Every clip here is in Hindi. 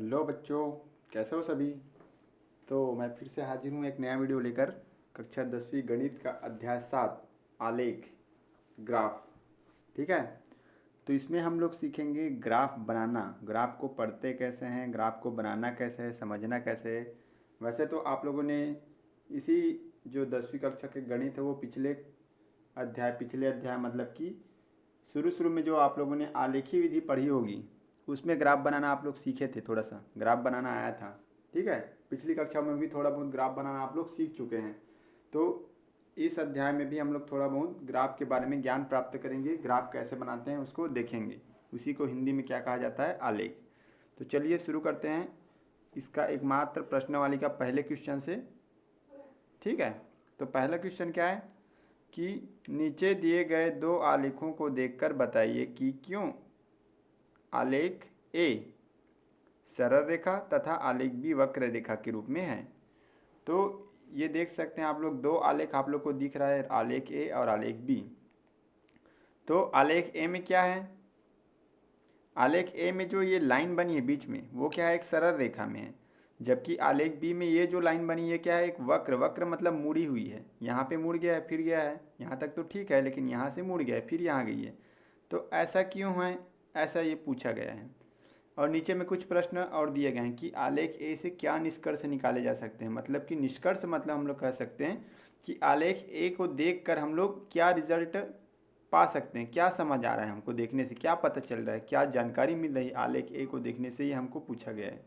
हेलो बच्चों, कैसे हो सभी। तो मैं फिर से हाजिर हूँ एक नया वीडियो लेकर। कक्षा 10वीं गणित का अध्याय 7 आलेख ग्राफ। ठीक है। तो इसमें हम लोग सीखेंगे ग्राफ बनाना, ग्राफ को पढ़ते कैसे हैं, ग्राफ को बनाना कैसे है, समझना कैसे है। वैसे तो आप लोगों ने इसी जो 10वीं कक्षा के गणित है वो पिछले अध्याय मतलब कि शुरू शुरू में जो आप लोगों ने आलेखी विधि पढ़ी होगी उसमें ग्राफ बनाना आप लोग सीखे थे, थोड़ा सा ग्राफ बनाना आया था। ठीक है। पिछली कक्षा में भी थोड़ा बहुत ग्राफ बनाना आप लोग सीख चुके हैं। तो इस अध्याय में भी हम लोग थोड़ा बहुत ग्राफ के बारे में ज्ञान प्राप्त करेंगे, ग्राफ कैसे बनाते हैं उसको देखेंगे। उसी को हिंदी में क्या कहा जाता है, आलेख। तो चलिए शुरू करते हैं इसका एकमात्र प्रश्नावली का पहले क्वेश्चन से। ठीक है। तो पहला क्वेश्चन क्या है कि नीचे दिए गए दो आलेखों को देखकर बताइए कि क्यों आलेख ए सरल रेखा तथा आलेख बी वक्र रेखा के रूप में है। तो ये देख सकते हैं आप लोग, दो आलेख आप लोग को दिख रहा है, आलेख ए और आलेख बी। तो आलेख ए में क्या है, आलेख ए में जो ये लाइन बनी है बीच में वो क्या है, एक सरल रेखा में है। जबकि आलेख बी में ये जो लाइन बनी है क्या है, एक वक्र। वक्र मतलब मुड़ी हुई है, यहाँ पे मुड़ गया है फिर गया है, यहाँ तक तो ठीक है, लेकिन यहाँ से मुड़ गया है फिर यहाँ गई है। तो ऐसा क्यों है, ऐसा ये पूछा गया है। और नीचे में कुछ प्रश्न और दिए गए हैं कि आलेख ए से क्या निष्कर्ष निकाले जा सकते हैं। मतलब कि निष्कर्ष मतलब हम लोग कह सकते हैं कि आलेख ए को देखकर हम लोग क्या रिजल्ट पा सकते हैं, क्या समझ आ रहा है हमको देखने से, क्या पता चल रहा है, क्या जानकारी मिल रही है आलेख ए को देखने से, ये हमको पूछा गया है।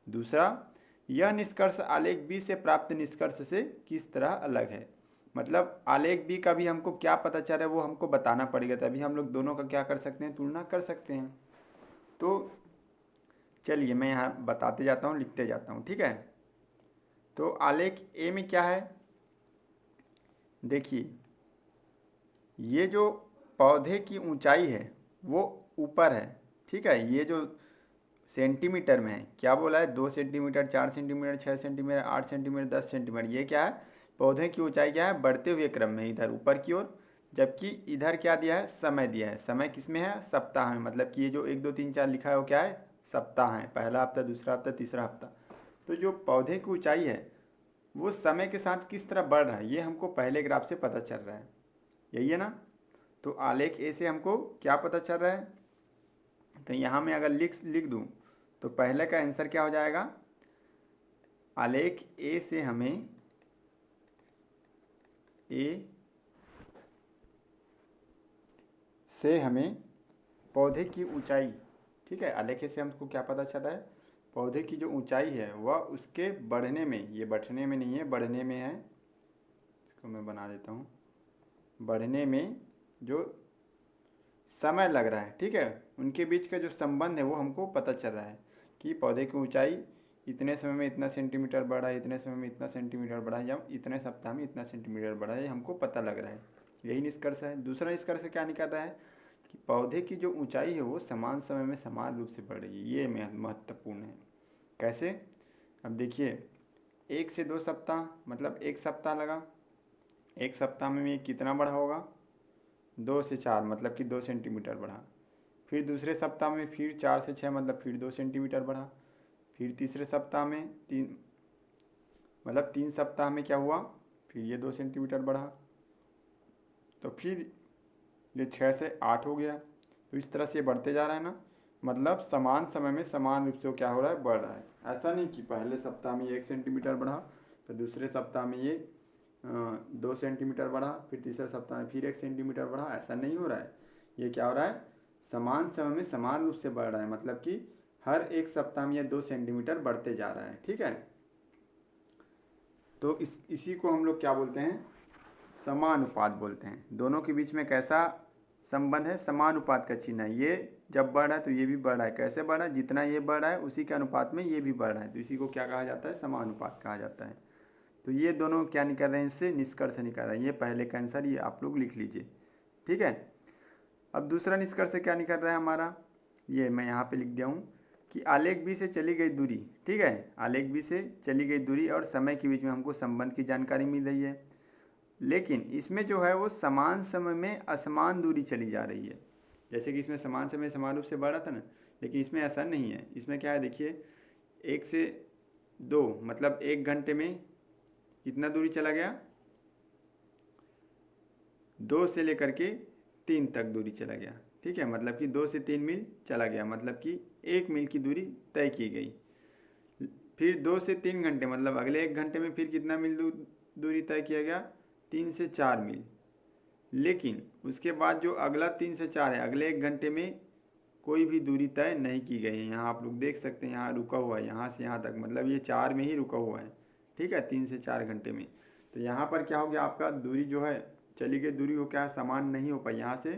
दूसरा, यह निष्कर्ष आलेख बी से प्राप्त निष्कर्ष से किस तरह अलग है। मतलब आलेख बी का भी हमको क्या पता चल रहा है वो हमको बताना पड़ेगा, तभी हम लोग दोनों का क्या कर सकते हैं, तुलना कर सकते हैं। तो चलिए मैं यहाँ बताते जाता हूँ, लिखते जाता हूँ। ठीक है। तो आलेख ए में क्या है, देखिए ये जो पौधे की ऊंचाई है वो ऊपर है। ठीक है। ये जो सेंटीमीटर में है, क्या बोला है, 2 centimetre, 4 centimetre, 6 centimetre, 8 centimetre, 10 centimetre, ये क्या है, पौधे की ऊंचाई क्या है, बढ़ते हुए क्रम में इधर ऊपर की ओर। जबकि इधर क्या दिया है, समय दिया है। समय किस में है, सप्ताह में। मतलब कि ये जो 1 2 3 4 लिखा है वो क्या है, सप्ताह है। पहला हफ्ता, दूसरा हफ्ता, तीसरा हफ्ता। तो जो पौधे की ऊंचाई है वो समय के साथ किस तरह बढ़ रहा है ये हमको पहले ग्राफ से पता चल रहा है, यही है ना। तो आलेख ए से हमको क्या पता चल रहा है, तो यहाँ मैं अगर लिख लिख दूँ तो पहले का आंसर क्या हो जाएगा, आलेख ए से हमें पौधे की ऊंचाई, ठीक है, आलेख ए से हमको क्या पता चला है, पौधे की जो ऊंचाई है वह उसके बढ़ने में, ये बढ़ने में नहीं है, बढ़ने में है, इसको मैं बना देता हूँ, बढ़ने में जो समय लग रहा है, ठीक है, उनके बीच का जो संबंध है वो हमको पता चल रहा है कि पौधे की ऊंचाई इतने समय में इतना सेंटीमीटर बढ़ा है, इतने समय में इतना सेंटीमीटर बढ़ा है, या इतने सप्ताह में इतना सेंटीमीटर बढ़ा है, ये हमको पता लग रहा है। यही निष्कर्ष है। दूसरा निष्कर्ष क्या निकल रहा है कि पौधे की जो ऊंचाई है वो समान समय में समान रूप से बढ़ रही है। ये महत्वपूर्ण है। कैसे, अब देखिए 1 से 2 सप्ताह मतलब 1 सप्ताह लगा, 1 सप्ताह में ये कितना बढ़ा होगा, 2 से 4 मतलब कि 2 सेंटीमीटर बढ़ा। फिर दूसरे सप्ताह में फिर 4 से 6 मतलब फिर 2 सेंटीमीटर बढ़ा। फिर तीसरे सप्ताह में 3 सप्ताह में क्या हुआ, फिर ये 2 सेंटीमीटर बढ़ा। तो फिर ये 6 से 8 हो गया। तो इस तरह से बढ़ते जा रहा है ना, मतलब समान समय में समान रूप से वो क्या हो रहा है, बढ़ रहा है। ऐसा नहीं कि पहले सप्ताह में 1 सेंटीमीटर बढ़ा तो दूसरे सप्ताह में ये 2 सेंटीमीटर बढ़ा, फिर तीसरे सप्ताह में फिर 1 सेंटीमीटर बढ़ा, ऐसा नहीं हो रहा है। ये क्या हो रहा है, समान समय में समान रूप से बढ़ रहा है, मतलब कि हर एक सप्ताह में ये 2 सेंटीमीटर बढ़ते जा रहा है। ठीक है। तो इसी को हम लोग क्या बोलते हैं, समानुपात बोलते हैं। दोनों के बीच में कैसा संबंध है, समानुपात का चिन्ह है। ये जब बढ़ रहा है तो ये भी बढ़ रहा है। कैसे बढ़ रहा है, जितना ये बढ़ रहा है उसी के अनुपात में ये भी बढ़ रहा है। तो इसी को क्या कहा जाता है, समानुपात कहा जाता है। तो ये दोनों क्या निकल रहे हैं, इससे निष्कर्ष निकल रहा है। ये पहले का आंसर, ये आप लोग लिख लीजिए। ठीक है। अब दूसरा निष्कर्ष क्या निकल रहा है हमारा, ये मैं यहाँ पे लिख दिया हूँ कि आलेख बी से चली गई दूरी, ठीक है, आलेख बी से चली गई दूरी और समय के बीच में हमको संबंध की जानकारी मिल रही है। लेकिन इसमें जो है वो समान समय में असमान दूरी चली जा रही है। जैसे कि इसमें समान समय समान रूप से बढ़ रहा था ना, लेकिन इसमें ऐसा नहीं है। इसमें क्या है, देखिए 1 से 2 मतलब 1 घंटे में कितना दूरी चला गया, 2 से लेकर के 3 तक दूरी चला गया। ठीक है, मतलब कि 2 से 3 मील चला गया, मतलब कि 1 मील की दूरी तय की गई। फिर 2 से 3 घंटे मतलब अगले 1 घंटे में फिर कितना मील दूरी तय किया गया, 3 से 4 मील। लेकिन उसके बाद जो अगला 3 से 4 है, अगले 1 घंटे में कोई भी दूरी तय नहीं की गई है। यहाँ आप लोग देख सकते हैं, यहाँ रुका हुआ है, यहाँ से यहाँ तक, मतलब ये 4 में ही रुका हुआ है। ठीक है, 3 से 4 घंटे में। तो यहाँ पर क्या हो गया, आपका दूरी जो है चली गई दूरी, वो क्या समान नहीं हो पाई, यहाँ से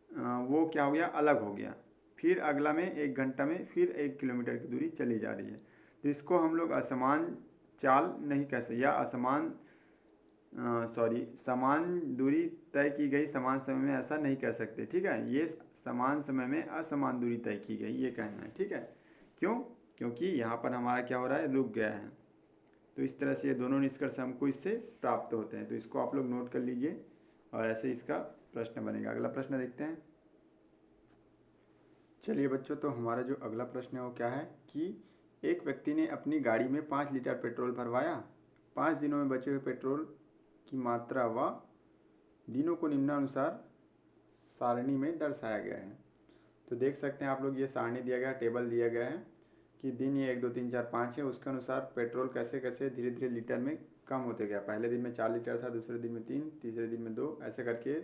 वो क्या हो गया, अलग हो गया। फिर अगला में 1 घंटा में फिर 1 किलोमीटर की दूरी चली जा रही है। तो इसको हम लोग असमान चाल नहीं कह सकते, या असमान समान दूरी तय की गई समान समय में, ऐसा नहीं कह सकते। ठीक है, ये समान समय में असमान दूरी तय की गई, ये कहना है। ठीक है, क्यों, क्योंकि यहाँ पर हमारा क्या हो रहा है, रुक गया है। तो इस तरह से ये दोनों निष्कर्ष हमको इससे प्राप्त होते हैं। तो इसको आप लोग नोट कर लीजिए और ऐसे इसका प्रश्न बनेगा। अगला प्रश्न देखते हैं। चलिए बच्चों, तो हमारा जो अगला प्रश्न है वो क्या है कि एक व्यक्ति ने अपनी गाड़ी में 5 लीटर पेट्रोल भरवाया। 5 दिनों में बचे हुए पेट्रोल की मात्रा व दिनों को निम्नानुसार सारणी में दर्शाया गया है। तो देख सकते हैं आप लोग, ये सारणी दिया गया, टेबल दिया गया है कि दिन ये 1 2 3 4 5 है, उसके अनुसार पेट्रोल कैसे कैसे धीरे धीरे लीटर में कम होते गया। पहले दिन में 4 लीटर था, दूसरे दिन में 3, तीसरे दिन में 2, ऐसे करके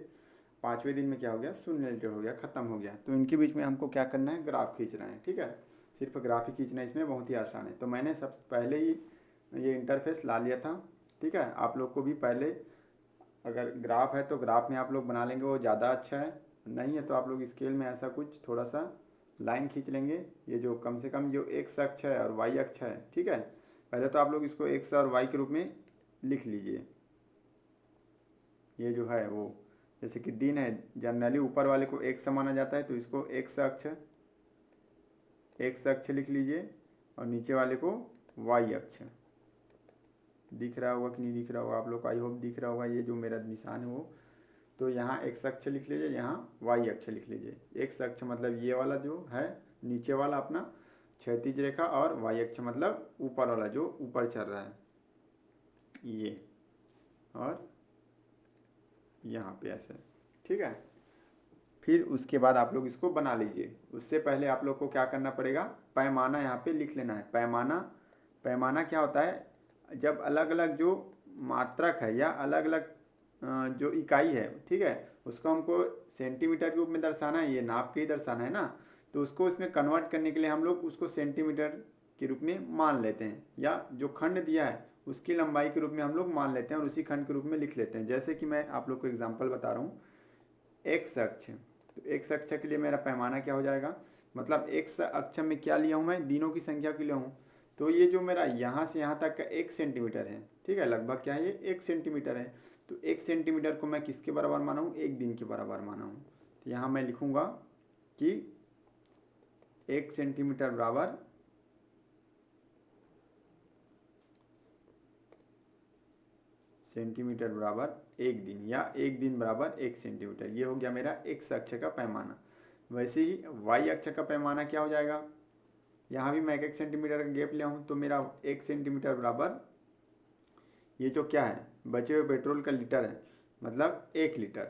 5वें दिन में क्या हो गया, 0 लीटर हो गया, ख़त्म हो गया। तो इनके बीच में हमको क्या करना है, ग्राफ खींचना है। ठीक है, सिर्फ ग्राफ ही खींचना है, इसमें बहुत ही आसान है। तो मैंने सबसे पहले ही ये इंटरफेस ला लिया था। ठीक है, आप लोग को भी पहले अगर ग्राफ है तो ग्राफ में आप लोग बना लेंगे, वो ज़्यादा अच्छा है। नहीं है तो आप लोग स्केल में ऐसा कुछ थोड़ा सा लाइन खींच लेंगे, ये जो कम से कम जो एक्स अक्ष है और वाई अक्ष है। ठीक है, पहले तो आप लोग इसको एक्स और वाई के रूप में लिख लीजिए। ये जो है वो जैसे कि दिन है, जनरली ऊपर वाले को एक्स माना जाता है, तो इसको एक्स अक्ष लिख लीजिए, और नीचे वाले को वाई अक्ष। दिख रहा होगा कि नहीं दिख रहा होगा आप लोग को, आई होप दिख रहा होगा। ये जो मेरा निशान है वो, तो यहाँ एक्स अक्ष लिख लीजिए, यहाँ वाई अक्ष लिख लीजिए। एक्स अक्ष मतलब ये वाला जो है नीचे वाला अपना क्षैतिज रेखा, और वाई अक्ष मतलब ऊपर वाला जो ऊपर चल रहा है ये, और यहाँ पे ऐसे। ठीक है, फिर उसके बाद आप लोग इसको बना लीजिए। उससे पहले आप लोग को क्या करना पड़ेगा, पैमाना यहाँ पे लिख लेना है। पैमाना क्या होता है, जब अलग अलग जो मात्रक है या अलग अलग जो इकाई है, ठीक है, उसको हमको सेंटीमीटर के रूप में दर्शाना है, ये नाप के ही दर्शाना है ना। तो उसको इसमें कन्वर्ट करने के लिए हम लोग उसको सेंटीमीटर के रूप में मान लेते हैं, या जो खंड दिया है उसकी लंबाई के रूप में हम लोग मान लेते हैं और उसी खंड के रूप में लिख लेते हैं। जैसे कि मैं आप लोग को एग्जांपल बता रहा हूँ, एक्स अक्ष। तो एक्स अक्ष के लिए मेरा पैमाना क्या हो जाएगा, मतलब एक्स अक्ष में क्या लिया हूँ मैं, दिनों की संख्या के लिया हूँ। तो ये जो मेरा यहाँ से यहाँ तक का 1 सेंटीमीटर है, ठीक है, लगभग क्या है ये 1 सेंटीमीटर है। तो 1 सेंटीमीटर को मैं किसके बराबर माना हूँ, 1 दिन के बराबर माना हूँ। तो यहाँ मैं लिखूँगा कि 1 सेंटीमीटर बराबर एक दिन, या 1 दिन बराबर 1 सेंटीमीटर। ये हो गया मेरा एक्स अक्ष का पैमाना। वैसे ही वाई अक्ष का पैमाना क्या हो जाएगा, यहाँ भी मैं 1 सेंटीमीटर का गैप लिया हूँ, तो मेरा 1 सेंटीमीटर बराबर ये जो क्या है, बचे हुए पेट्रोल का लीटर है, मतलब 1 लीटर।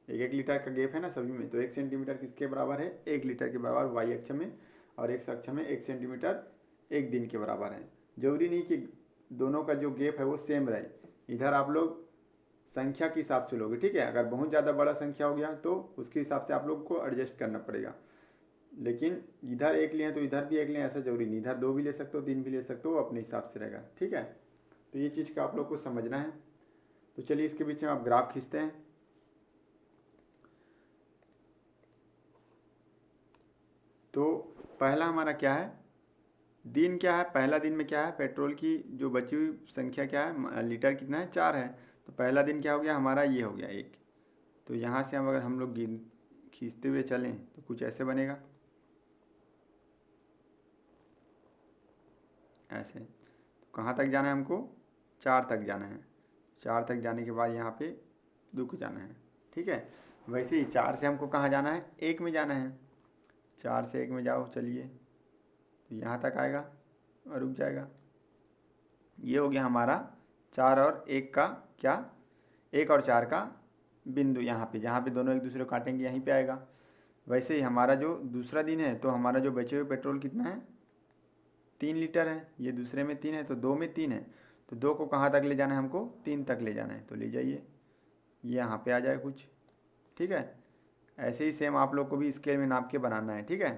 1 लीटर का गैप है ना सभी में, तो 1 सेंटीमीटर किसके बराबर है, 1 लीटर के बराबर वाई अक्ष में, और एक्स अक्ष में 1 सेंटीमीटर 1 दिन के बराबर है। जरूरी नहीं कि दोनों का जो गैप है वो सेम रहे, इधर आप लोग संख्या के हिसाब से लोगे। ठीक है, अगर बहुत ज़्यादा बड़ा संख्या हो गया तो उसके हिसाब से आप लोग को एडजस्ट करना पड़ेगा। लेकिन इधर 1 लिए तो इधर भी 1 लें, ऐसा जरूरी नहीं। इधर 2 भी ले सकते हो, 3 भी ले सकते हो, अपने हिसाब से रहेगा। ठीक है, तो ये चीज़ का आप लोग को समझना है। तो चलिए इसके बीच में आप ग्राफ खींचते हैं। तो पहला हमारा क्या है, दिन क्या है, पहला दिन में क्या है, पेट्रोल की जो बची हुई संख्या क्या है, लीटर कितना है, 4 है। तो पहला दिन क्या हो गया हमारा, ये हो गया 1। तो यहाँ से अगर हम लोग खींचते हुए चलें तो कुछ ऐसे बनेगा, ऐसे। तो कहाँ तक जाना है हमको, 4 तक जाना है। 4 तक जाने के बाद यहाँ पे रुक जाना है। ठीक है, वैसे ही 4 से हमको कहाँ जाना है, 1 में जाना है। 4 से 1 में जाओ, चलिए। तो यहाँ तक आएगा और रुक जाएगा। ये हो गया हमारा 4 और 1 का क्या, 1 और 4 का बिंदु यहाँ पे, जहाँ पे दोनों एक दूसरे को काटेंगे यहीं पे आएगा। वैसे ही हमारा जो दूसरा दिन है, तो हमारा जो बचे हुए पेट्रोल कितना है, 3 लीटर है। ये दूसरे में 3 है तो 2 में 3 है, तो 2 को कहाँ तक ले जाना है हमको, 3 तक ले जाना है। तो ले जाइए, ये यहाँ पे आ जाए कुछ, ठीक है। ऐसे ही सेम आप लोग को भी स्केल में नाप के बनाना है, ठीक है।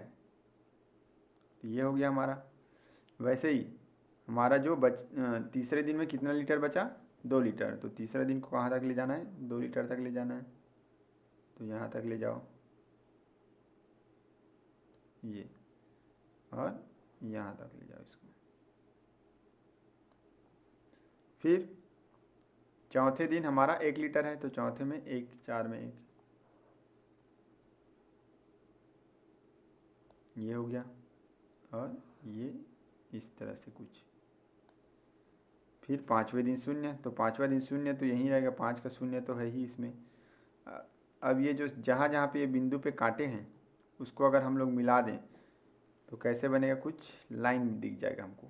तो ये हो गया हमारा। वैसे ही हमारा जो तीसरे दिन में कितना लीटर बचा, 2 लीटर। तो तीसरे दिन को कहाँ तक ले जाना है, 2 लीटर तक ले जाना है। तो यहाँ तक ले जाओ ये, और यहाँ तक ले जाओ इसको। फिर चौथे दिन हमारा 1 लीटर है, तो चौथे में 1, 4 में 1, ये हो गया। और ये इस तरह से कुछ। फिर 5वें दिन 0, तो 5वां दिन 0 तो यहीं रहेगा, 5 का 0 तो है ही इसमें। अब ये जो जहाँ जहाँ पे ये बिंदु पे काटे हैं उसको अगर हम लोग मिला दें तो कैसे बनेगा, कुछ लाइन दिख जाएगा हमको।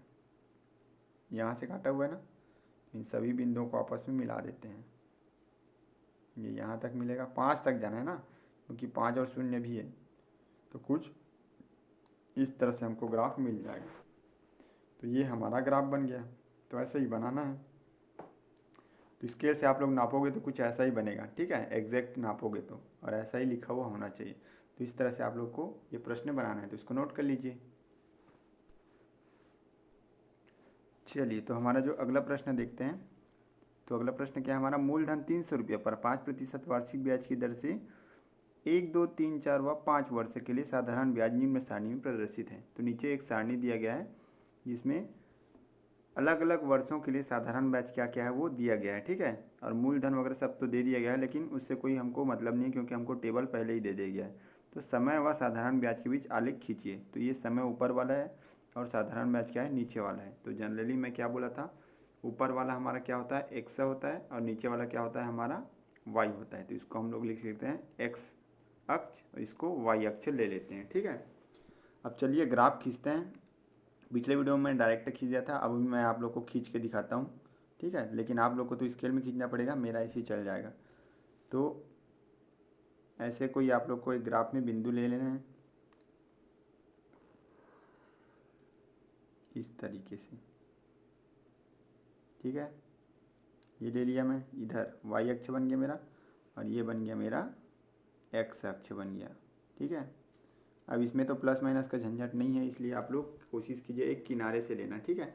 यहाँ से काटा हुआ है ना, इन सभी बिंदुओं को आपस में मिला देते हैं। ये यहाँ तक मिलेगा, 5 तक जाना है ना, क्योंकि 5 और 0 भी है। तो कुछ इस तरह से हमको ग्राफ मिल जाएगा। तो ये हमारा ग्राफ बन गया। तो ऐसे ही बनाना है। तो स्केल से आप लोग नापोगे तो कुछ ऐसा ही बनेगा, ठीक है, एग्जैक्ट नापोगे तो, और ऐसा ही लिखा हुआ होना चाहिए। तो इस तरह से आप लोग को ये प्रश्न बनाना है, तो इसको नोट कर लीजिए। चलिए, तो हमारा जो अगला प्रश्न देखते हैं। तो अगला प्रश्न क्या है हमारा, मूलधन 300 रुपये पर 5% वार्षिक ब्याज की दर से 1, 2, 3, 4 व 5 वर्ष के लिए साधारण ब्याज निम्न सारणी में प्रदर्शित है। तो नीचे एक सारणी दिया गया है जिसमें अलग अलग वर्षों के लिए साधारण ब्याज क्या क्या है वो दिया गया है, ठीक है। और मूलधन वगैरह सब तो दे दिया गया है, लेकिन उससे कोई हमको मतलब नहीं है, क्योंकि हमको टेबल पहले ही दे दिया गया है। तो समय व साधारण ब्याज के बीच आलेख खींचिए। तो ये समय ऊपर वाला है और साधारण ब्याज क्या है, नीचे वाला है। तो जनरली मैं क्या बोला था, ऊपर वाला हमारा क्या होता है, एक्स होता है, और नीचे वाला क्या होता है हमारा, वाई होता है। तो इसको हम लोग लिख लेते हैं एक्स अक्ष, और इसको वाई अक्ष ले लेते हैं, ठीक है। अब चलिए ग्राफ खींचते हैं। पिछले वीडियो में मैंने डायरेक्ट खींच दिया था, अब मैं आप लोग को खींच के दिखाता हूँ, ठीक है। लेकिन आप लोग को तो स्केल में खींचना पड़ेगा, मेरा ऐसे ही चल जाएगा। तो ऐसे कोई आप लोग को एक ग्राफ में बिंदु ले लेना है इस तरीके से, ठीक है। ये ले लिया मैं, इधर वाई अक्ष बन गया मेरा, और ये बन गया मेरा एक्स अक्ष बन गया, ठीक है। अब इसमें तो प्लस माइनस का झंझट नहीं है, इसलिए आप लोग कोशिश कीजिए एक किनारे से लेना, ठीक है।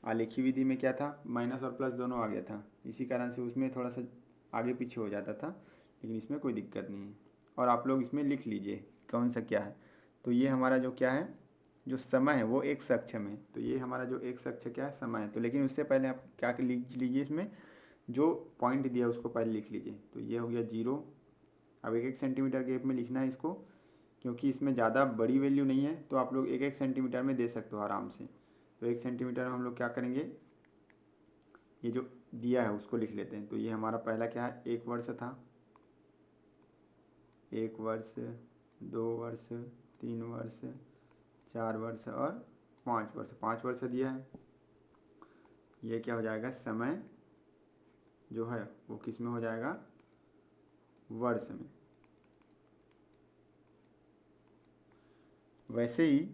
आलेखी विधि में क्या था, माइनस और प्लस दोनों आ गया था, इसी कारण से उसमें थोड़ा सा आगे पीछे हो जाता था, लेकिन इसमें कोई दिक्कत नहीं है। और आप लोग इसमें लिख लीजिए कौन सा क्या है। तो ये हमारा जो क्या है, जो समय है वो एक्स अक्ष में, तो ये हमारा जो एक्स अक्ष क्या है, समय है। तो लेकिन उससे पहले आप क्या लिख लीजिए, इसमें जो पॉइंट दिया उसको पहले लिख लीजिए। तो ये हो गया 0। अब 1-1 सेंटीमीटर गैप में लिखना है इसको, क्योंकि इसमें ज़्यादा बड़ी वैल्यू नहीं है, तो आप लोग 1-1 सेंटीमीटर में दे सकते हो आराम से। तो 1 सेंटीमीटर में हम लोग क्या करेंगे, ये जो दिया है उसको लिख लेते हैं। तो ये हमारा पहला क्या है, 1 वर्ष था, 1 वर्ष, 2 वर्ष, 3 वर्ष, 4 वर्ष और 5 वर्ष। 5 वर्ष दिया है। ये क्या हो जाएगा, समय जो है वो किस में हो जाएगा, वर्ष में। वैसे ही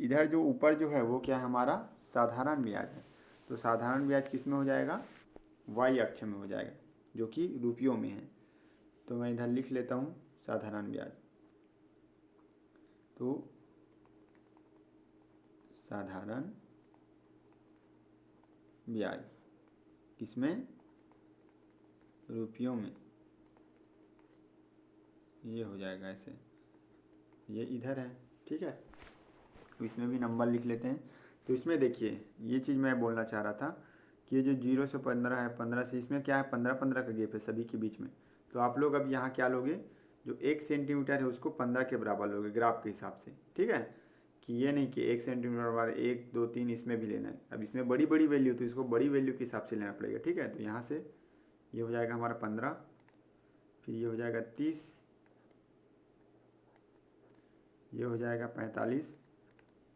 इधर जो ऊपर जो है वो क्या है हमारा, साधारण ब्याज है। तो साधारण ब्याज किस में हो जाएगा, वाई अक्ष में हो जाएगा, जो कि रुपयों में है। तो मैं इधर लिख लेता हूँ साधारण ब्याज। तो साधारण ब्याज किसमें, रुपयों में। ये हो जाएगा ऐसे, ये इधर है, ठीक है। तो इसमें भी नंबर लिख लेते हैं। तो इसमें देखिए ये चीज़ मैं बोलना चाह रहा था कि ये जो 0 से 15 है, 15 से इसमें क्या है, 15-15 का गैप है सभी के बीच में। तो आप लोग अब यहाँ क्या लोगे, जो 1 सेंटीमीटर है उसको 15 के बराबर लोगे ग्राफ के हिसाब से, ठीक है। कि ये नहीं कि 1 सेंटीमीटर बराबर 1, 2, 3 इसमें भी लेना है। अब इसमें बड़ी बड़ी वैल्यू, तो इसको बड़ी वैल्यू के हिसाब से लेना पड़ेगा, ठीक है। तो यहाँ से ये हो जाएगा हमारा 15, फिर ये हो जाएगा 30, ये हो जाएगा 45,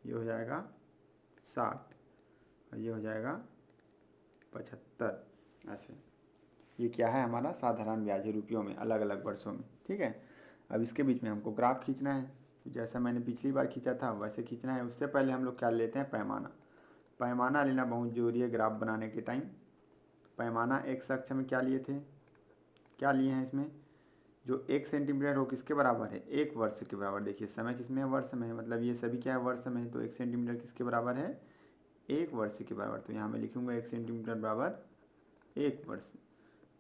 ये हो जाएगा 60 और ये हो जाएगा 75 ऐसे। ये क्या है हमारा साधारण ब्याज है रुपयों में अलग अलग वर्षों में, ठीक है। अब इसके बीच में हमको ग्राफ खींचना है, तो जैसा मैंने पिछली बार खींचा था वैसे खींचना है। उससे पहले हम लोग क्या लेते हैं, पैमाना। पैमाना लेना बहुत ज़रूरी है ग्राफ बनाने के टाइम। पैमाना एक्स अक्ष में क्या लिए थे, क्या लिए हैं इसमें, जो 1 सेंटीमीटर हो किसके बराबर है, 1 वर्ष के बराबर। देखिए समय किसमें है, वर्ष में है, मतलब ये सभी क्या है, वर्ष में है। तो 1 सेंटीमीटर किसके बराबर है, 1 वर्ष के बराबर। तो यहाँ मैं लिखूँगा 1 सेंटीमीटर बराबर 1 वर्ष।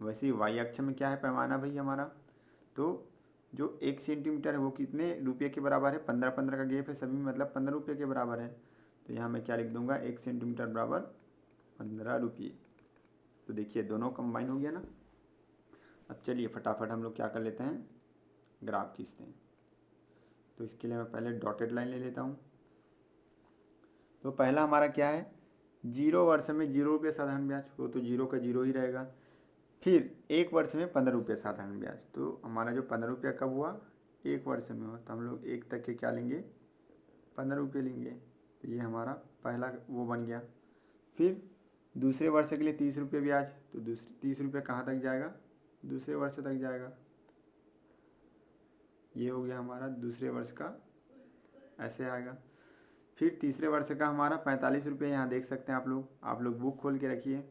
वैसे ही वाई अक्ष में क्या है पैमाना भाई हमारा, तो जो 1 सेंटीमीटर है वो कितने रुपये के बराबर है, 15-15 का गैप है सभी में, मतलब 15 रुपये के बराबर है। तो यहाँ मैं क्या लिख दूंगा, 1 सेंटीमीटर बराबर 15 रुपये। तो देखिए दोनों कंबाइन हो गया ना। अब चलिए फटाफट हम लोग क्या कर लेते हैं, ग्राफ खींचते हैं। तो इसके लिए मैं पहले डॉटेड लाइन ले लेता हूँ। तो पहला हमारा क्या है, 0 वर्ष में 0 रुपये साधारण ब्याज, वो तो 0 का 0 ही रहेगा। फिर 1 वर्ष में 15 रुपये साधारण ब्याज, तो हमारा जो 15 रुपया कब हुआ, 1 वर्ष में हुआ। तो हम लोग 1 तक के क्या लेंगे, 15 रुपये लेंगे। तो ये हमारा पहला वो बन गया। फिर दूसरे वर्ष के लिए 30 रुपये ब्याज, तो दूसरे 30 रुपये कहाँ तक जाएगा, दूसरे वर्ष तक जाएगा। ये हो गया हमारा दूसरे वर्ष का, ऐसे आएगा। फिर तीसरे वर्ष का हमारा 45 रुपये, यहाँ देख सकते हैं आप लोग बुक खोल के रखिए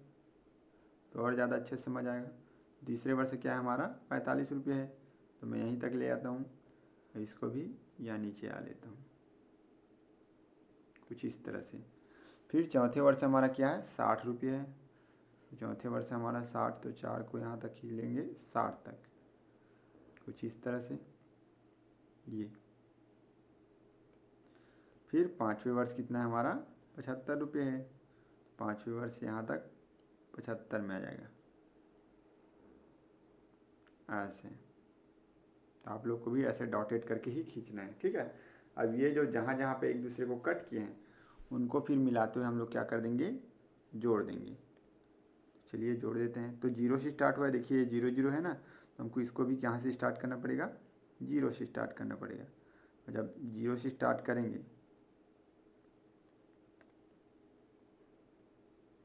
तो और ज़्यादा अच्छे से समझ आएगा। तीसरे वर्ष क्या है हमारा 45 रुपये है, तो मैं यहीं तक ले आता हूँ, इसको भी यहाँ नीचे आ लेता हूँ कुछ इस तरह से। फिर चौथे वर्ष हमारा क्या है, 60 रुपये है। चौथे वर्ष हमारा 60, तो 4 को यहाँ तक खींच लेंगे 60 तक, कुछ इस तरह से ये। फिर पाँचवें वर्ष कितना है हमारा, 75 रुपये है। पाँचवें वर्ष यहाँ तक 75 में आ जाएगा ऐसे। तो आप लोग को भी ऐसे डॉटेड करके ही खींचना है, ठीक है। अब ये जो जहाँ जहाँ पे एक दूसरे को कट किए हैं उनको फिर मिलाते हुए हम लोग क्या कर देंगे, जोड़ देंगे। चलिए जोड़ देते हैं। तो 0 से स्टार्ट हुआ है, देखिए 0 0 है ना, तो हमको इसको भी कहाँ से स्टार्ट करना पड़ेगा, 0 से स्टार्ट करना पड़ेगा। और जब 0 से स्टार्ट करेंगे,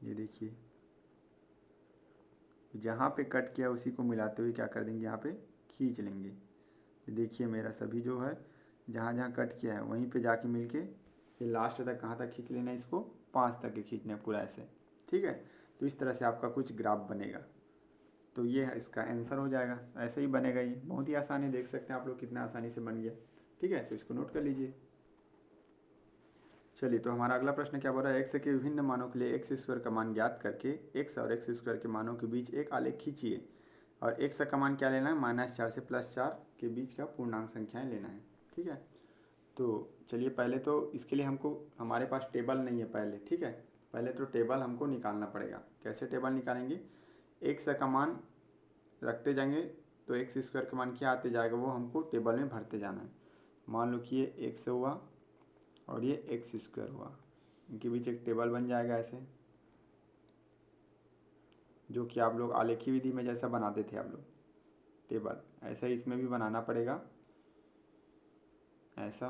ये देखिए जहाँ पे कट किया उसी को मिलाते हुए क्या कर देंगे, यहाँ पे खींच लेंगे। ये देखिए मेरा सभी जो है जहाँ जहाँ कट किया है वहीं पे जाके मिलके ये लास्ट तक कहाँ तक खींच लेना है, इसको 5 तक के खींचना है पूरा ऐसे, ठीक है। तो इस तरह से आपका कुछ ग्राफ बनेगा। तो ये इसका आंसर हो जाएगा, ऐसे ही बनेगा। ये बहुत ही आसान है, देख सकते हैं आप लोग कितना आसानी से बन गया, ठीक है। तो इसको नोट कर लीजिए। चलिए तो हमारा अगला प्रश्न क्या बोल रहा है, एक्स के विभिन्न मानों के लिए एक्स स्क्वायर का मान ज्ञात करके एक्स और एक्स स्क्वायर के मानों के बीच एक आलेख खींचिए। और एक्स का मान क्या लेना है, -4 से +4 के बीच का पूर्णांक संख्याएं लेना है, ठीक है। तो चलिए पहले तो इसके लिए हमको, हमारे पास टेबल नहीं है पहले, ठीक है। पहले तो टेबल हमको निकालना पड़ेगा। कैसे टेबल निकालेंगे, एक्स का मान रखते जाएंगे तो एक्स स्क्वायर का मान क्या आते जाएगा वो हमको टेबल में भरते जाना है। मान लो कि ये एक्स हुआ और ये एक्स स्क्वायर हुआ, इनके बीच एक टेबल बन जाएगा ऐसे, जो कि आप लोग आलेखी विधि में जैसा बनाते थे आप लोग टेबल, ऐसा ही इसमें भी बनाना पड़ेगा ऐसा।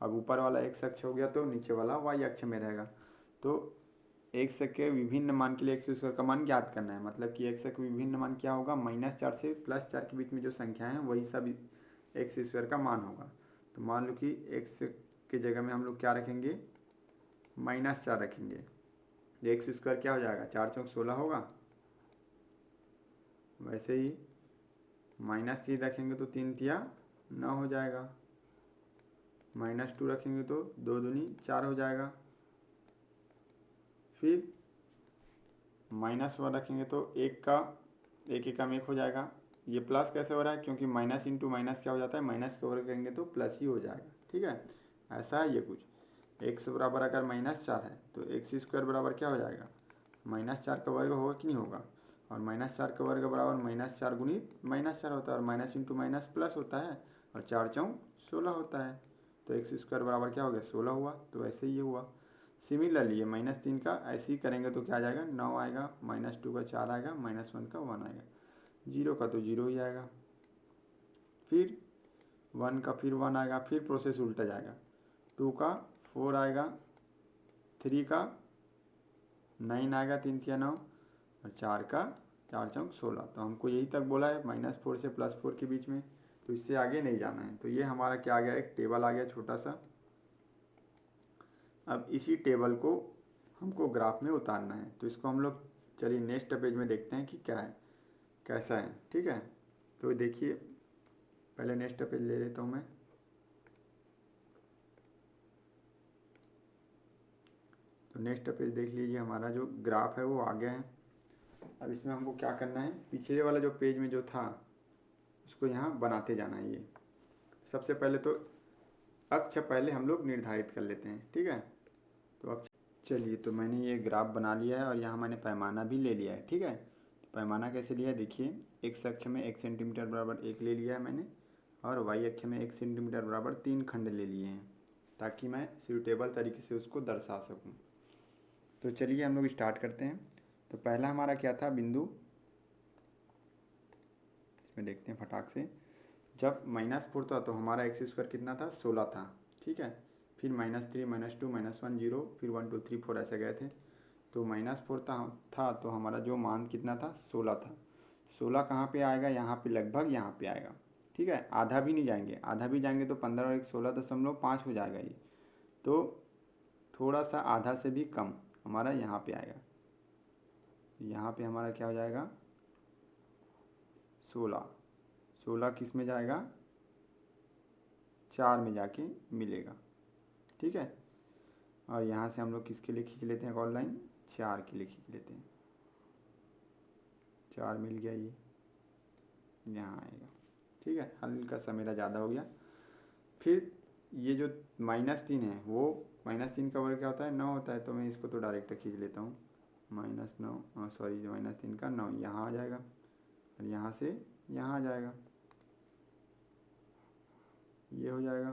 अब ऊपर वाला एक्स अक्ष हो गया तो नीचे वाला वाई अक्ष में रहेगा। तो एक्स के विभिन्न मान के लिए एक्स स्क्वायर का मान ज्ञात करना है, मतलब कि एक्स के विभिन्न मान क्या होगा, -4 से +4 के बीच में जो संख्या है वही सब एक्स स्क्वायर का मान होगा। तो मान लो कि एक्स के जगह में हम लोग क्या रखेंगे, -4 रखेंगे। एक्स स्क्वायर क्या हो जाएगा, 4 चौक 16 होगा। वैसे ही -3 रखेंगे तो 3 तिया 9 हो जाएगा। -2 रखेंगे तो 2 दूनी 4 हो जाएगा। फिर -1 रखेंगे तो 1 का 1 एकम 1 हो जाएगा। ये प्लस कैसे हो रहा है, क्योंकि माइनस इंटू माइनस क्या हो जाता है, माइनस का वर्ग करेंगे तो प्लस ही हो जाएगा, ठीक है। ऐसा है ये कुछ। एक्स बराबर अगर -4 है तो एक्स स्क्वायर बराबर क्या हो जाएगा, -4 का वर्ग होगा कि नहीं होगा। और -4 का वर्ग बराबर -4 गुणित -4 होता है, और माइनस इंटू माइनस प्लस होता है, और 4 चौक 16 होता है। तो एक्स स्क्वायर बराबर क्या हो गया, 16 हुआ। तो ऐसे ही हुआ। सिमिलरली ये -3 का ऐसे ही करेंगे तो क्या आ जाएगा, 9 आएगा। -2 का 4 आएगा, -1 का 1 आएगा, 0 का तो 0 ही आएगा। फिर 1 का फिर 1 आएगा, फिर प्रोसेस उल्टा जाएगा। 2 का 4 आएगा, 3 का 9 आएगा, 3 3 9, और 4 का 4 चौक 16। तो हमको यही तक बोला है -4 से +4 के बीच में, तो इससे आगे नहीं जाना है। तो ये हमारा क्या आ गया, एक टेबल आ गया छोटा सा। अब इसी टेबल को हमको ग्राफ में उतारना है, तो इसको हम लोग चलिए नेक्स्ट पेज में देखते हैं कि क्या है, कैसा है। ठीक है, तो देखिए पहले नेक्स्ट पेज ले लेता हूँ मैं। तो नेक्स्ट पेज देख लीजिए, हमारा जो ग्राफ है वो आ गया है। अब इसमें हमको क्या करना है, पिछले वाला जो पेज में जो था उसको यहाँ बनाते जाना है। ये सबसे पहले तो अक्ष पहले हम लोग निर्धारित कर लेते हैं। ठीक है, तो अब चलिए, तो मैंने ये ग्राफ बना लिया है और यहाँ मैंने पैमाना भी ले लिया है। ठीक है, तो पैमाना कैसे लिया है देखिए, एक्स अक्ष में 1 सेंटीमीटर बराबर 1 ले लिया है मैंने, और वाई अक्ष में 1 सेंटीमीटर बराबर 3 खंड ले लिए हैं, ताकि मैं सूटेबल तरीके से उसको दर्शा सकूँ। तो चलिए हम लोग स्टार्ट करते हैं। तो पहला हमारा क्या था बिंदु, इसमें देखते हैं फटाक से। जब -4 था तो हमारा x² कितना था, 16 था। ठीक है, फिर -3 -2 -1 0, फिर 1 2 3 4 ऐसे गए थे। तो -4 था तो हमारा जो मान कितना था, 16 था। 16 कहाँ पे आएगा, यहाँ पे लगभग यहाँ पे आएगा। ठीक है, आधा भी नहीं जाएंगे, आधा भी जाएंगे तो 15 और 1 16.5 हो जाएगा ये। तो थोड़ा सा आधा से भी कम हमारा यहाँ पे आएगा। यहाँ पे हमारा क्या हो जाएगा, 16 किस में जाएगा, 4 में जाके मिलेगा। ठीक है, और यहाँ से हम लोग किसके लिए खींच लेते हैं एक और लाइन, 4 के लिए खींच लेते हैं। 4 मिल गया, ये यहाँ आएगा। ठीक है, हल्का सा मेरा ज़्यादा हो गया। फिर ये जो -3 है, वो -3 का वर्ग क्या होता है, 9 होता है। तो मैं इसको तो डायरेक्ट खींच लेता हूँ, -9 सॉरी -3 का 9 यहाँ आ जाएगा, और यहाँ से यहाँ आ जाएगा, ये हो जाएगा।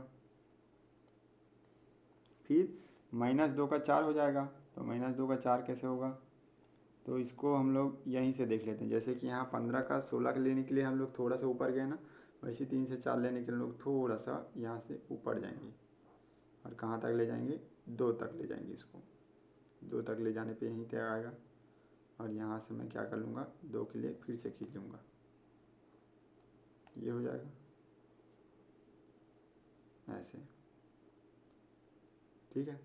फिर -2 का 4 हो जाएगा। तो -2 का 4 कैसे होगा, तो इसको हम लोग यहीं से देख लेते हैं। जैसे कि यहाँ 15 का 16 लेने के लिए हम लोग थोड़ा सा ऊपर गए ना, वैसे 3 से 4 लेने के लिए लोग थोड़ा सा यहाँ से ऊपर जाएंगे, और कहाँ तक ले जाएंगे, 2 तक ले जाएंगे। इसको 2 तक ले जाने पे यहीं तक आएगा, और यहाँ से मैं क्या कर लूँगा, 2 के लिए फिर से खींच लूँगा, ये हो जाएगा ऐसे। ठीक है,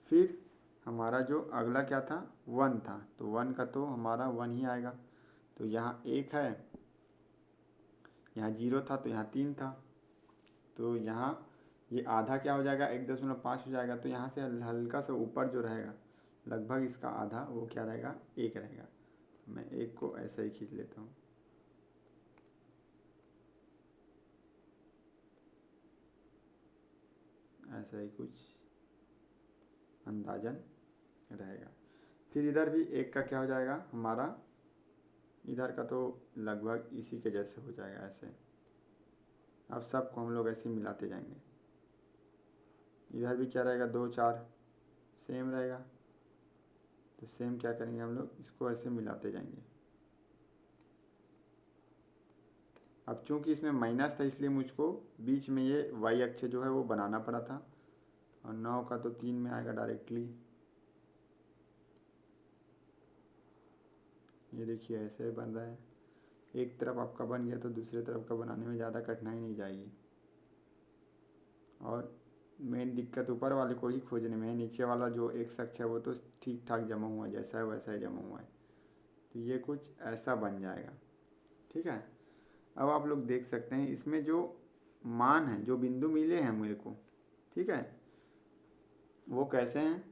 फिर हमारा जो अगला क्या था, 1 था। तो 1 का तो हमारा 1 ही आएगा। तो यहाँ 1 है, यहाँ 0 था, तो यहाँ 3 था। तो यहाँ ये आधा क्या हो जाएगा, 1.5 हो जाएगा। तो यहाँ से हल्का सा ऊपर जो रहेगा, लगभग इसका आधा, वो क्या रहेगा, 1 रहेगा। मैं 1 को ऐसा ही खींच लेता हूँ, ऐसा ही कुछ अंदाजन रहेगा। फिर इधर भी 1 का क्या हो जाएगा हमारा, इधर का तो लगभग इसी के जैसे हो जाएगा ऐसे। अब सबको हम लोग ऐसे मिलाते जाएंगे। इधर भी क्या रहेगा, 2 4 सेम रहेगा। तो सेम क्या करेंगे हम लोग, इसको ऐसे मिलाते जाएंगे। अब चूंकि इसमें माइनस था, इसलिए मुझको बीच में ये वाई अक्ष जो है वो बनाना पड़ा था, और 9 का तो 3 में आएगा डायरेक्टली। ये देखिए ऐसे बन रहा है। एक तरफ आपका बन गया तो दूसरे तरफ का बनाने में ज़्यादा कठिनाई नहीं जाएगी। और मेन दिक्कत ऊपर वाले को ही खोजने में है, नीचे वाला जो एक अक्ष है वो तो ठीक ठाक जमा हुआ है, जैसा है वैसा ही जमा हुआ है। तो ये कुछ ऐसा बन जाएगा। ठीक है, अब आप लोग देख सकते हैं इसमें जो मान है, जो बिंदु मिले हैं मेरे को, ठीक है, वो कैसे हैं,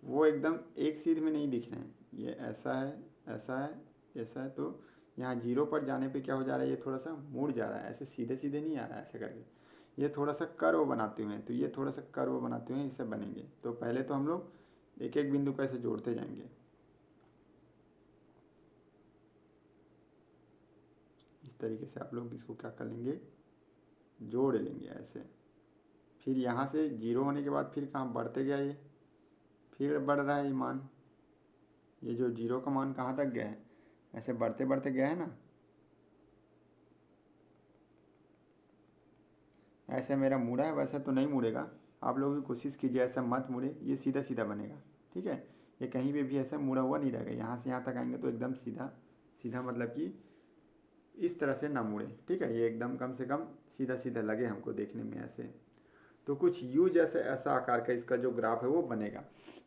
वो एकदम एक सीध में नहीं दिख रहे हैं। ये ऐसा है, ऐसा है, ऐसा है। तो यहाँ 0 पर जाने पे क्या हो जा रहा है, ये थोड़ा सा मुड़ जा रहा है, ऐसे सीधे सीधे नहीं आ रहा है ऐसे करके। ये थोड़ा सा कर्व बनाते हुए, तो ये थोड़ा सा कर्व बनाते हुए इसे बनेंगे। तो पहले तो हम लोग एक एक बिंदु को ऐसे जोड़ते जाएंगे, इस तरीके से आप लोग इसको क्या कर लेंगे, जोड़ लेंगे ऐसे। फिर यहाँ से 0 होने के बाद फिर कहाँ बढ़ते गया, ये फिर बढ़ रहा है ये मान। ये जो 0 का मान कहाँ तक गया है, ऐसे बढ़ते बढ़ते गया है ना। ऐसे मेरा मुड़ा है, वैसा तो नहीं मुड़ेगा, आप लोग भी कोशिश कीजिए ऐसा मत मुड़े, ये सीधा सीधा बनेगा। ठीक है, ये कहीं पे भी ऐसा मुड़ा हुआ नहीं रहेगा, यहाँ से यहाँ तक आएंगे तो एकदम सीधा सीधा, मतलब कि इस तरह से ना मुड़े। ठीक है, ये एकदम कम से कम सीधा सीधा लगे हमको देखने में ऐसे। तो कुछ यू जैसे ऐसा आकार का इसका जो ग्राफ है वो बनेगा।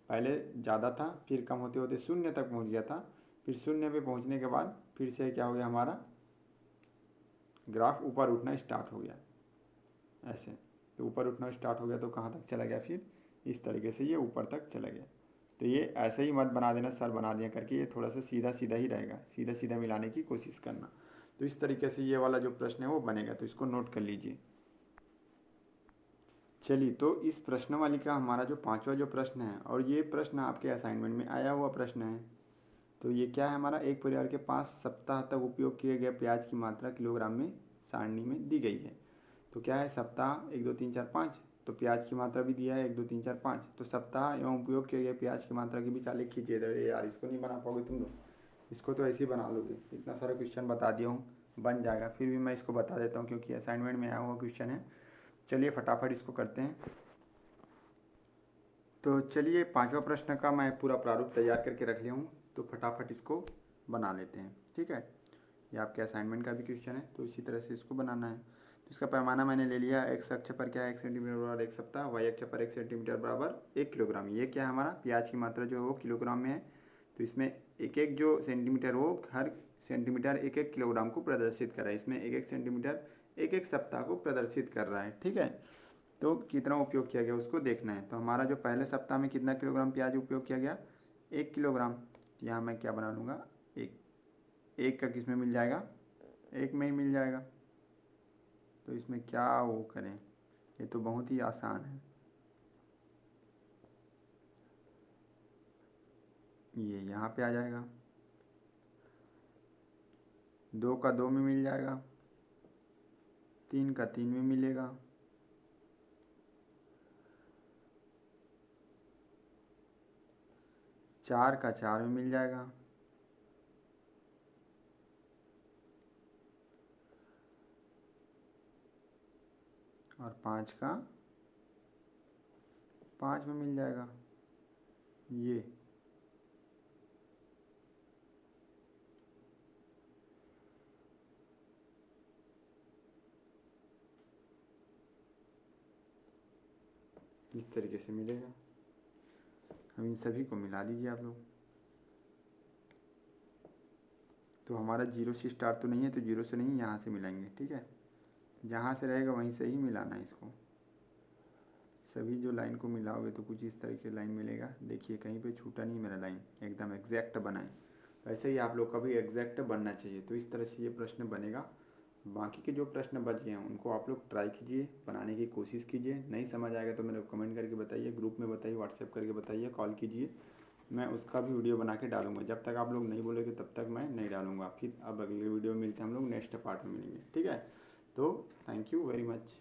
पहले ज़्यादा था, फिर कम होते होते शून्य तक पहुंच गया था, फिर शून्य पे पहुंचने के बाद फिर से क्या हो गया, हमारा ग्राफ ऊपर उठना स्टार्ट हो गया ऐसे। तो ऊपर उठना स्टार्ट हो गया तो कहाँ तक चला गया, फिर इस तरीके से ये ऊपर तक चला गया। तो ये ऐसे ही मत बना देना सर बना दिया करके, ये थोड़ा सा सीधा सीधा ही रहेगा, सीधा सीधा मिलाने की कोशिश करना। तो इस तरीके से ये वाला जो प्रश्न है वो बनेगा, तो इसको नोट कर लीजिए। चलिए, तो इस प्रश्नवाली का हमारा जो पांचवा जो प्रश्न है, और ये प्रश्न आपके असाइनमेंट में आया हुआ प्रश्न है। तो ये क्या है, हमारा एक परिवार के 5 सप्ताह तक उपयोग किए गए प्याज की मात्रा किलोग्राम में सारणी में दी गई है। तो क्या है, सप्ताह 1 2 3 4 5, तो प्याज की मात्रा भी दिया है 1 2 3 4 5। तो सप्ताह एवं उपयोग किए गए प्याज की मात्रा के बीच आलेख खींचिए। अरे यार, इसको नहीं बना पाओगे तुम लोग, इसको तो ऐसे ही बना लोगे, इतना सारा क्वेश्चन बता दिया हूँ, बन जाएगा। फिर भी मैं इसको बता देता हूँ क्योंकि असाइनमेंट में आया हुआ क्वेश्चन है। चलिए फटाफट इसको करते हैं। तो चलिए, पांचवा प्रश्न का मैं पूरा प्रारूप तैयार करके रख लिया हूँ, तो फटाफट इसको बना लेते हैं। ठीक है, ये आपके असाइनमेंट का भी क्वेश्चन है, तो इसी तरह से इसको बनाना है। तो इसका पैमाना मैंने ले लिया, एक्स अक्ष पर क्या है 1 सेंटीमीटर बराबर 1 सप्ताह, वाई अक्ष पर 1 सेंटीमीटर बराबर 1 किलोग्राम। ये क्या है, हमारा प्याज की मात्रा जो है वो किलोग्राम में है। तो इसमें एक एक जो सेंटीमीटर वो हर सेंटीमीटर 1 1 किलोग्राम को प्रदर्शित कर रहा है, इसमें 1 1 सेंटीमीटर 1 1 सप्ताह को प्रदर्शित कर रहा है। ठीक है, तो कितना उपयोग किया गया उसको देखना है। तो हमारा जो पहले सप्ताह में कितना किलोग्राम प्याज उपयोग किया गया, 1 किलोग्राम। यहाँ मैं क्या बना लूँगा, एक का किस में मिल जाएगा, 1 में ही मिल जाएगा। तो इसमें क्या वो करें, ये तो बहुत ही आसान है, ये यहाँ पे आ जाएगा, 2 का 2 में मिल जाएगा, 3 का 3 में मिलेगा, 4 का 4 में मिल जाएगा, और 5 का 5 में मिल जाएगा। ये इस तरीके से मिलेगा। हम इन सभी को मिला दीजिए आप लोग। तो हमारा 0 से स्टार्ट तो नहीं है, तो 0 से नहीं, यहाँ से मिलाएंगे। ठीक है, जहाँ से रहेगा वहीं से ही मिलाना है इसको। सभी जो लाइन को मिलाओगे तो कुछ इस तरह की लाइन मिलेगा। देखिए कहीं पे छूटा नहीं मेरा लाइन, एकदम एग्जैक्ट बना है। वैसे ही आप लोग का भी एग्जैक्ट बनना चाहिए। तो इस तरह से ये प्रश्न बनेगा। बाकी के जो प्रश्न बच गए हैं उनको आप लोग ट्राई कीजिए, बनाने की कोशिश कीजिए। नहीं समझ आएगा तो मेरे को कमेंट करके बताइए, ग्रुप में बताइए, व्हाट्सएप करके बताइए, कॉल कीजिए, मैं उसका भी वीडियो बना के डालूंगा। जब तक आप लोग नहीं बोलोगे तब तक मैं नहीं डालूंगा। फिर अब अगले वीडियो में मिलते हैं, हम लोग नेक्स्ट पार्ट में मिलेंगे। ठीक है, तो थैंक यू वेरी मच।